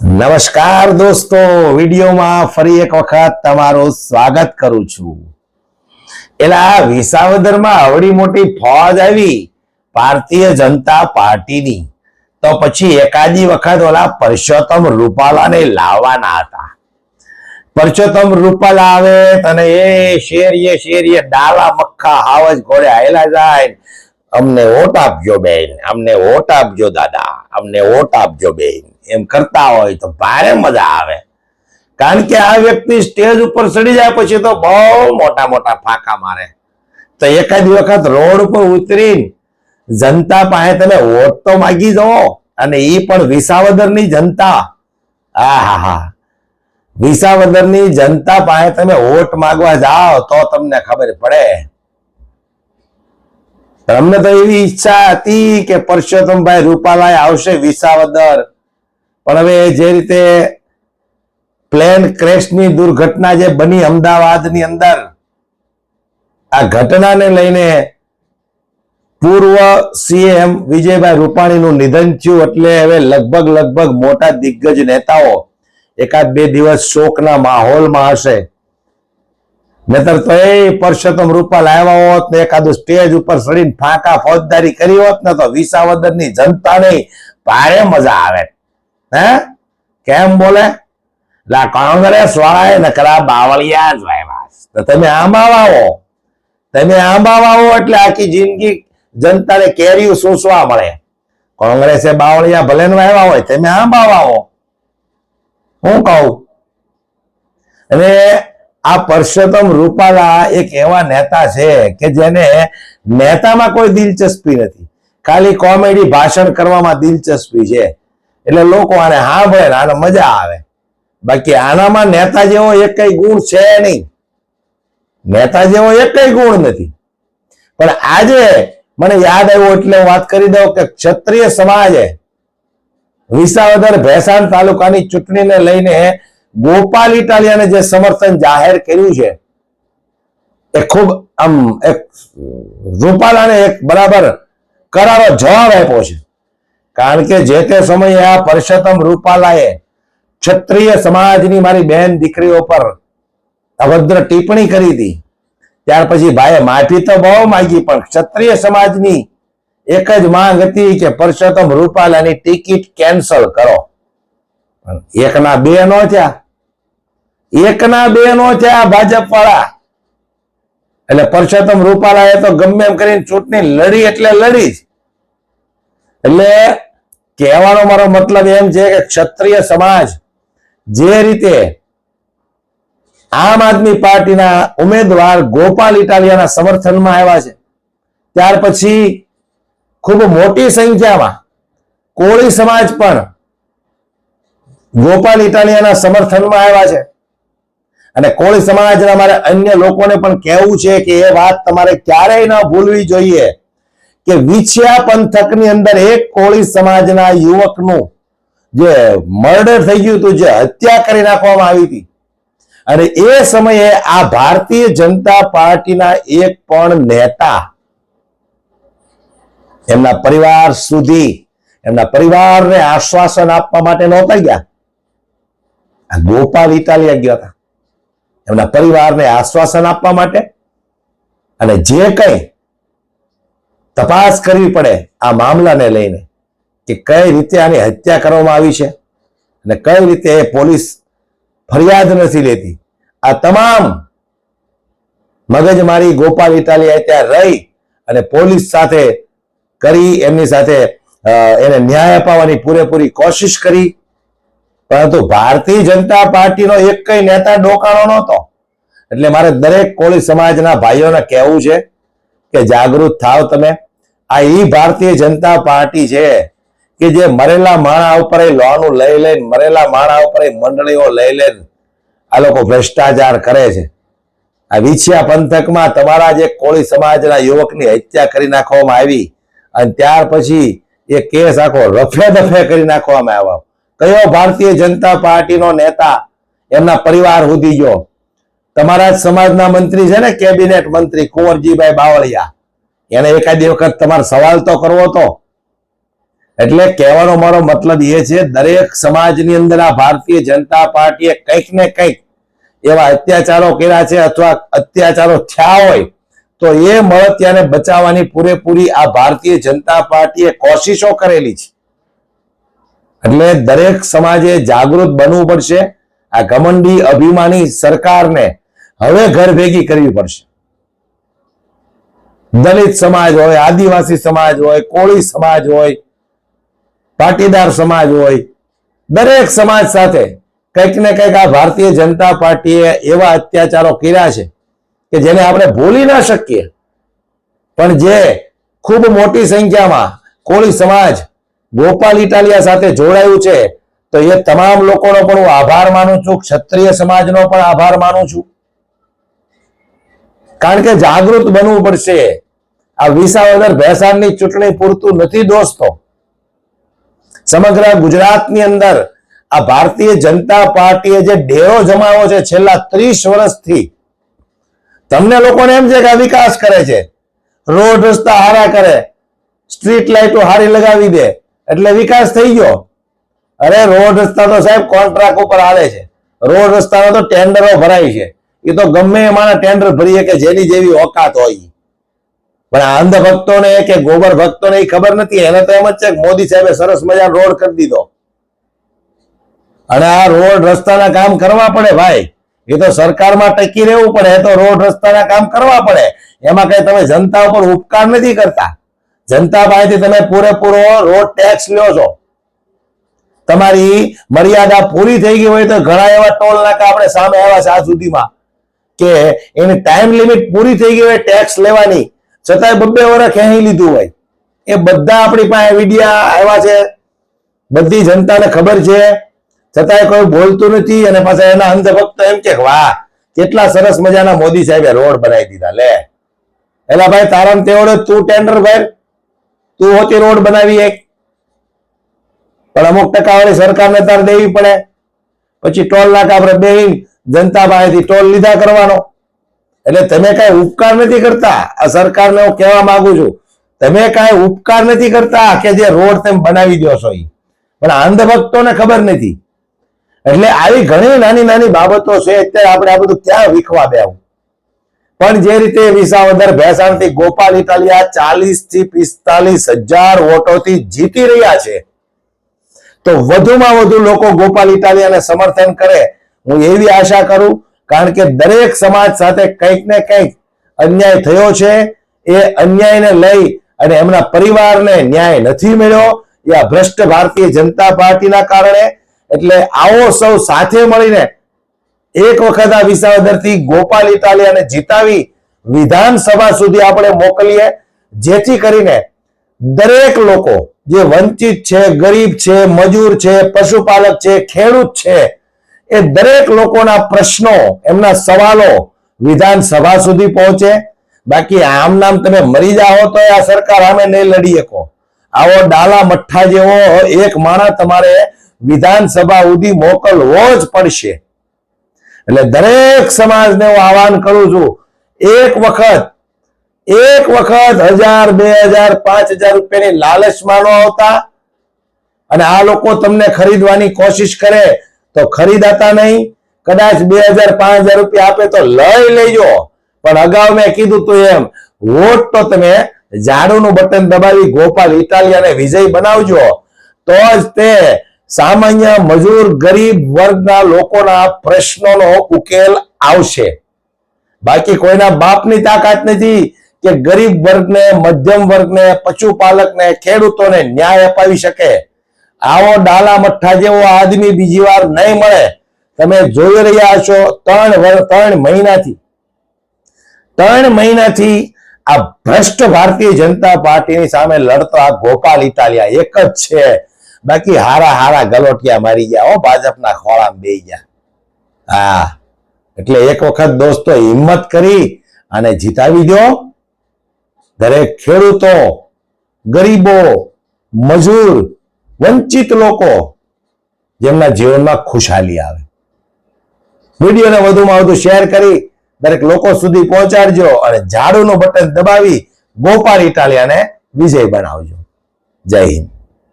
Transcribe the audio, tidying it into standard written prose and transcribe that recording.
નમસ્કાર દોસ્તો, વિડીયોમાં ફરી એક વખત તમારું સ્વાગત કરું છું. એલા વિસાવદરમાં આવડી મોટી ફોજ આવી ભારતીય જનતા પાર્ટીની, તો પછી એકાદી વખત ઓલા પરસોત્તમ રૂપાલાને લાવવાના હતા. પરસોત્તમ રૂપાલા આવે અને એ શેરીએ ડાલા મક્ખા હાવજ ઘોડે આયલા જાય, અમને વોટ આપજો બેન, અમને વોટ આપજો દાદા, અમને વોટ આપજો બેન એમ કરતા હોય તો ભારે મજા આવે. કારણ કે આ વ્યક્તિ સ્ટેજ ઉપર ચડી જાય પછી તો બહુ મોટા મોટા ફાંકા મારે. તો એકાદી વખત રોડ ઉપર ઉતરીને જનતા પાસે તમે વોટ તો માગી જાઓ, અને એ પણ વિસાવદરની જનતા. આહાહા, વિસાવદરની જનતા પાસે તમે વોટ માંગવા જાઓ તો તમને ખબર પડે. અમને તો એવી ઈચ્છા હતી કે પરસોત્તમભાઈ રૂપાલા આવશે વિસાવદર, પણ હવે જે રીતે પ્લેન ક્રેશની દુર્ઘટના જે બની અમદાવાદની અંદર, આ ઘટનાને લઈને પૂર્વ સીએમ વિજયભાઈ રૂપાણીનું નિધન થયું. એટલે હવે લગભગ મોટા દિગ્ગજ નેતાઓ એકાદ બે દિવસ શોકના માહોલમાં હશે. નહીતર તો એ પરસોત્તમ રૂપાલા આવ્યા હોત ને એકાદું સ્ટેજ ઉપર ચડીને ફાંકા ફોજદારી કરી હોત ને તો વિસાવદરની જનતાને ભારે મજા આવે. હે કેમ બોલે? કોંગ્રેસ વાળાએ નકરા બાવળિયા જ વાવ્યા. તો તમે આંબા વાવો, તમે આંબા વાવો એટલે આખી જિંદગી જનતાને કેરીઓ સોસવા મળે. કોંગ્રેસે બાવળિયા ભલે વાવ્યા હોય, તમે આંબા વાવો. હું કહું. અને આ પરસોત્તમ રૂપાલા એક એવા નેતા છે કે જેને નેતામાં કોઈ દિલચસ્પી નથી, ખાલી કોમેડી ભાષણ કરવામાં દિલચસ્પી છે. એટલે લોકો આને સાંભળે, આને મજા આવે. બાકી આનામાં નેતા જેવો એક કઈ ગુણ છે નહીં, નેતા જેવો એક કઈ ગુણ નથી. પણ આજે મને યાદ આવ્યું એટલે વાત કરી દઉં કે ક્ષત્રિય સમાજે વિસાવદર ભેસાણ તાલુકાની ચૂંટણીને લઈને ગોપાલ ઇટાલિયાને જે સમર્થન જાહેર કર્યું છે, એ ખૂબ એક રૂપાલાને એક બરાબર કરારો જવાબ આપ્યો છે. કારણ કે જે તે સમયે આ પરસોત્તમ રૂપાલાએ ક્ષત્રિય સમાજની મારી બેન દીકરીઓ પર અભદ્ર ટિપ્પણી કરી હતી. ત્યાર પછી ભાઈએ માફી તો બહુ માંગી, પણ ક્ષત્રિય સમાજની એક જ માંગ હતી કે પરસોત્તમ રૂપાલાની ટિકિટ કેન્સલ કરો. એકના બે નો થયા, એકના બે નો થયા ભાજપ વાળા. એટલે પરસોત્તમ રૂપાલાએ તો ગમે એમ કરીને ચૂંટણી લડી એટલે લડી જ. એટલે કહેવાનો મારો મતલબ એમ છે કે ક્ષત્રિય સમાજ જે રીતે આમ આદમી પાર્ટીના ઉમેદવાર ગોપાલ ઇટાલિયાના સમર્થનમાં આવ્યા છે, ત્યાર પછી ખૂબ મોટી સંખ્યામાં કોળી સમાજ પણ ગોપાલ ઇટાલિયાના સમર્થનમાં આવ્યા છે. અને કોળી સમાજના મારે અન્ય લોકોને પણ કહેવું છે કે એ વાત તમારે ક્યારેય ન ભૂલવી જોઈએ કે વિછિયા પંથકની અંદર એક કોળી સમાજના યુવકનું જે મર્ડર થઈ ગયું હતું, જે હત્યા કરી નાખવામાં આવી હતી, અને એ સમયે આ ભારતીય જનતા પાર્ટીના એક પણ નેતા એમના પરિવાર સુધી, એમના પરિવારને આશ્વાસન આપવા માટે નહોતા ગયા. ગોપાલ ઇટાલિયા ગયા હતા એમના પરિવારને આશ્વાસન આપવા માટે. અને જે કંઈ તપાસ કરવી પડે આ મામલાને લઈને કે કઈ રીતે આની હત્યા કરવામાં આવી છે અને કઈ રીતે પોલીસ ફરિયાદ નથી લેતી, આ તમામ મગજમારી ગોપાલ ઇટાલિયાએ ત્યાં રહી અને પોલીસ સાથે કરી, એમની સાથે એને ન્યાય અપાવવાની પૂરેપૂરી કોશિશ કરી. પરંતુ ભારતીય જનતા પાર્ટીનો એક કઈ નેતા ડોકાણો નહોતો. એટલે મારે દરેક કોળી સમાજના ભાઈઓને કહેવું છે કે જાગૃત થાવ તમે. આ ઈ ભારતીય જનતા પાર્ટી છે કે જે મરેલા માણા ઉપર લોનું લઈ લઈને, મરેલા માણા ઉપર મંડળીઓ લઈ લઈને આ લોકો ભ્રષ્ટાચાર કરે છે. આ વિછિયા પંથકમાં તમારા જે કોળી સમાજના યુવકની હત્યા કરી નાખવામાં આવી અને ત્યાર પછી એ કેસ આખો રફે દફે કરી નાખવામાં આવ્યો. કયો ભારતીય જનતા પાર્ટીનો નેતા એમના પરિવાર સુધી ગયો? તમારા જ સમાજના મંત્રી છે ને, કેબિનેટ મંત્રી કુંવરજીભાઈ બાવળિયા, એને એકાદી વખત તમારે સવાલ તો કરવો હતો. એટલે કહેવાનો મારો મતલબ એ છે, દરેક સમાજની અંદર આ ભારતીય જનતા પાર્ટીએ કંઈક ને કંઈક એવા અત્યાચારો કર્યા છે અથવા અત્યાચારો થયા હોય તો એ મળતિયાને બચાવવાની પૂરેપૂરી આ ભારતીય જનતા પાર્ટીએ કોશિશો કરેલી છે. એટલે દરેક સમાજે જાગૃત બનવું પડશે. આ ઘમંડી અભિમાની સરકારને હવે ઘર ભેગી કરવી પડશે. દલિત સમાજ હોય, આદિવાસી સમાજ હોય, કોળી સમાજ હોય, પાટીદાર સમાજ હોય, દરેક સમાજ સાથે કંઈક ને કંઈક આ ભારતીય જનતા પાર્ટીએ એવા અત્યાચારો કર્યા છે કે જેને આપણે ભૂલી ના શકીએ. પણ જે ખૂબ મોટી સંખ્યામાં કોળી સમાજ ગોપાલ ઇટાલિયા સાથે જોડાયું છે તો એ તમામ લોકોનો પણ હું આભાર માનું છું. ક્ષત્રિય સમાજનો પણ આભાર માનું છું. કારણ કે જાગૃત બનવું પડશે. આ વિસાવદર ભેસાણની ચૂંટણી પૂરતું નથી દોસ્તો. સમગ્ર ગુજરાતની અંદર આ ભારતીય જનતા પાર્ટીએ જે ડેરો જમાવ્યો છે છેલ્લા 30 વર્ષથી, તમને લોકોને એમ છે કે આ વિકાસ કરે છે, રોડ રસ્તા હારા કરે, સ્ટ્રીટ લાઇટો હારી લગાવી દે એટલે વિકાસ થઈ ગયો. અરે રોડ રસ્તા તો સાહેબ કોન્ટ્રાક્ટ ઉપર આવે છે. રોડ રસ્તાનો તો ટેન્ડરો ભરાય છે. એ તો ગમે એમાંના ટેન્ડર ભરીએ કે જેની જેવી ઓકાત હોય. પણ આ અંધ ભક્તોને કે ગોબર ભક્તોને એ ખબર નથી. એને તો એમ જ છે કે મોદી સાહેબે સરસ મજાનો રોડ કરી દીધો. અને આ રોડ રસ્તાના કામ કરવા પડે ભાઈ. એ તો સરકારમાં ટકી રહેવું પડે. એ તો રોડ રસ્તાના કામ કરવા પડે. એમાં કઈ તમે જનતા ઉપર ઉપકાર નથી કરતા. જનતા પાસેથી તમે પૂરેપૂરો રોડ ટેક્સ લ્યો છો. તમારી મર્યાદા પૂરી થઈ ગઈ હોય તો ઘણા એવા ટોલ નાકા આપણે સામે આવ્યા છે આજ સુધીમાં કે એની ટાઈમ લિમિટ પૂરી થઈ ગઈ હોય ટેક્સ લેવાની, છતાંય 2 વર્ષ ખેંચી લીધું હોય. એ બધા આપણી પાસે વિડિયા આવ્યા છે, બધી જનતાને ખબર છે, છતાંય કોઈ બોલતું નથી. અને પાછા એના અંધભક્તો એમ કે વાહ કેટલા સરસ મજાના મોદી સાહેબે રોડ બનાવી દીધા. લે એલા ભાઈ, તારામ તેવડે તું ટેન્ડર ભર, તું હોતી રોડ બનાવી એક. પણ અમુક ટકાવાળી સરકારને તાર દેવી પડે. પછી ટોલ નાકા આપણે બેહીને જનતા પાસેથી ટોલ લીધા કરવાનો. એટલે તમે કઈ ઉપકાર નથી કરતા. આ સરકારને હું કહેવા માંગુ છું, તમે કઈ ઉપકાર નથી કરતા કે જે રોડ તમે બનાવી દો છો. પણ અંધભક્તોને ખબર નથી. એટલે આવી ઘણી નાની નાની બાબતો છે. અત્યારે આપણે આ બધું ક્યાં વીખવા દેવું. પણ જે રીતે વિસાવદર ભેસાણથી ગોપાલ ઇટાલિયા 40 થી 45,000 વોટોથી જીતી રહ્યા છે તો વધુમાં વધુ લોકો ગોપાલ ઇટાલિયાને સમર્થન કરે હું એવી આશા કરું. કારણ કે દરેક સમાજ સાથે કંઈક ને કંઈક અન્યાય થયો છે. એ અન્યાયને લઈ અને એમના પરિવારને ન્યાય નથી મળ્યો. એ આ ભ્રષ્ટ ભારતીય જનતા પાર્ટીના કારણે. એટલે આવો સૌ સાથે મળીને એક વખત આ વિસાવદરથી ગોપાલ ઇટાલિયાને જીતાવી વિધાનસભા સુધી આપણે મોકલીએ, જેથી કરીને દરેક લોકો જે વંચિત છે, ગરીબ છે, મજૂર છે, પશુપાલક છે, ખેડૂત છે, એ દરેક લોકોના પ્રશ્નો, એમના સવાલો વિધાનસભા સુધી પહોંચે. બાકી આમ નામ તમે મરી જાઓ તો આ સરકાર સામે નહીં લડી શકો. આવો ડાલા મઠ્ઠા જેવો એક માણસ તમારે વિધાનસભા સુધી મોકલવો જ પડશે. એટલે દરેક સમાજને હું આહવાન કરું છું, એક વખત 1000, 2000, 5000 રૂપિયાની લાલચમાં ન આવતા. અને આ લોકો તમને ખરીદવાની કોશિશ કરે તો ખરીદાતા નહીં. કદાચ 2000, 5000 રૂપિયા આપે તો લઈ લેજો. પણ અગાઉ મેં કીધું તું એમ, વોટ તો તમે ઝાડુનું બટન દબાવી ગોપાલ ઇટાલિયાને વિજય બનાવજો. તો જ તે સામાન્ય મજૂર ગરીબ વર્ગના લોકોના પ્રશ્નોનો ઉકેલ આવશે. બાકી કોઈના બાપની તાકાત નથી કે ગરીબ વર્ગને, મધ્યમ વર્ગને, પશુપાલકને, ખેડૂતોને ન્યાય અપાવી શકે. આવો ડાલા મઠ્ઠા જેવો આદમી બીજી વાર નહીં મળે. તમે જોઈ રહ્યા છો 3 મહિનાથી આ ભ્રષ્ટ ભારતીય જનતા પાર્ટીની સામે લડતો આ ગોપાલ ઇટાલિયા એક જ છે. બાકી હારા ગલોટિયા મારી ગયા હો, ભાજપના ખોળામાં બેસી ગયા. હા, એટલે એક વખત દોસ્તો હિંમત કરી અને જીતાવી દો. દરેક ખેડૂતો, ગરીબો, મજૂર, વંચિત લોકો જેમના જીવનમાં ખુશહાલી આવે. વિડીયોને વધુમાં વધુ શેર કરી દરેક લોકો સુધી પહોંચાડજો અને ઝાડુનું બટન દબાવી ગોપાલ ઇટાલિયાને વિજય બનાવજો. જય હિન્દ.